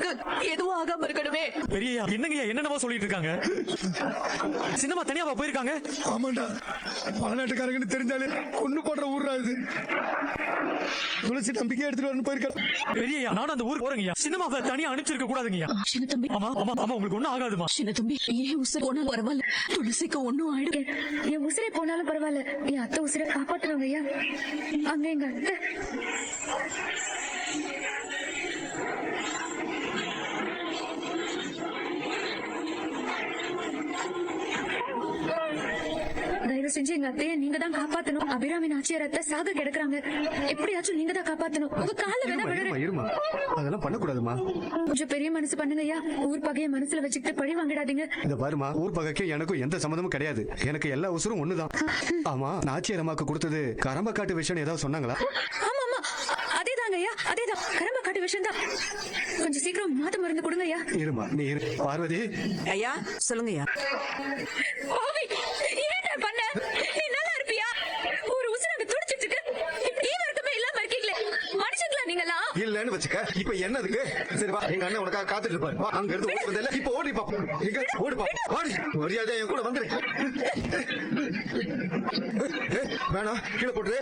சின்னம்மாவுக்கு எதுவும் ஆகாம இருக்கணுமே. பெரியயா என்னங்கய்யா என்னென்னவோ சொல்லிட்டு இருக்காங்க. சின்னம்மா தனியாவா போயிருக்காங்க? ஆமாண்டா, பல நாட்டுக்காரங்கன்னு தெரிஞ்சாலே கொண்டு போடுற ஊர்ரா இது. துளசி நம்பிக்கை எடுத்துட்டு வரணும் போயிருக்க. பெரியயா நானும் அந்த ஊருக்கு போறேங்கய்யா. சின்னம்மாவை தனியா அனுப்பிச்சிருக்க கூடாதுங்கய்யா. சின்ன தம்பி, ஆமா ஆமா ஆமா, உங்களுக்கு ஒண்ணும் ஆகாதுமா. சின்ன தம்பி, ஏன் உசுர் போனாலும் பரவாயில்ல, துளசிக்கு ஒண்ணும் ஆயிடும். என் உசிரை போனாலும் பரவாயில்ல, என் அத்தை உசிரை காப்பாத்துறவங்க ஐயா. அங்க எங்க அத்தை தயவு செஞ்சு எங்க அத்தைய நீங்க தான் காப்பாத்தணும். அபிராமி நாச்சியார் அத்தை சாக கிடக்குறாங்க. எப்படியாச்சும் நீங்க தான் காப்பாத்தணும். உங்க கால வேணா விடுறேன். அதெல்லாம் பண்ணக்கூடாதுமா. கொஞ்சம் பெரிய மனசு பண்ணுங்க ஐயா. ஊர் பகைய மனசுல வச்சுக்கிட்டு பழி வாங்கிடாதீங்க. இந்த பாருமா, ஊர் பகைக்கும் எனக்கும் எந்த சம்மந்தமும் கிடையாது. எனக்கு எல்லா உசுரும் ஒண்ணுதான். ஆமா, நாச்சியார் அம்மாக்கு கொடுத்தது கரம்ப காட்டு விஷயம் ஏதாவது சொன்னாங்களா? ஆமா ஆமா, அதேதாங்க ஐயா, அதேதான். கரம்ப காட்டு விஷயம் தான். கொஞ்சம் சீக்கிரம் மாத்த மருந்து கொடுங்க ஐயா. இருமா நீ இரு. பார்வதி ஐயா சொல்லுங்க ஐயா. பாவி, ஏன்டா பண்ண? நீ நல்லா இருப்பியா? ஒரு உசுராக துடிச்சிட்டு இருக்கு. ஈ வர்க்கமே இல்லாம இருக்கீங்களே, மனுஷங்களா நீங்களா? இல்லன்னு வச்சுக்க. இப்ப என்னதுக்கு? சரி வா, எங்க அண்ணன் உனக்காக காத்துட்டு இருப்பாரு. வா, அங்க இருந்து ஓடி வந்தல. இப்ப ஓடி பாப்போம். எங்க ஓடி பாப்போம். ஓடி மரியாதை என் கூட வந்துரு. வேணாம், கீழே போட்டுரு.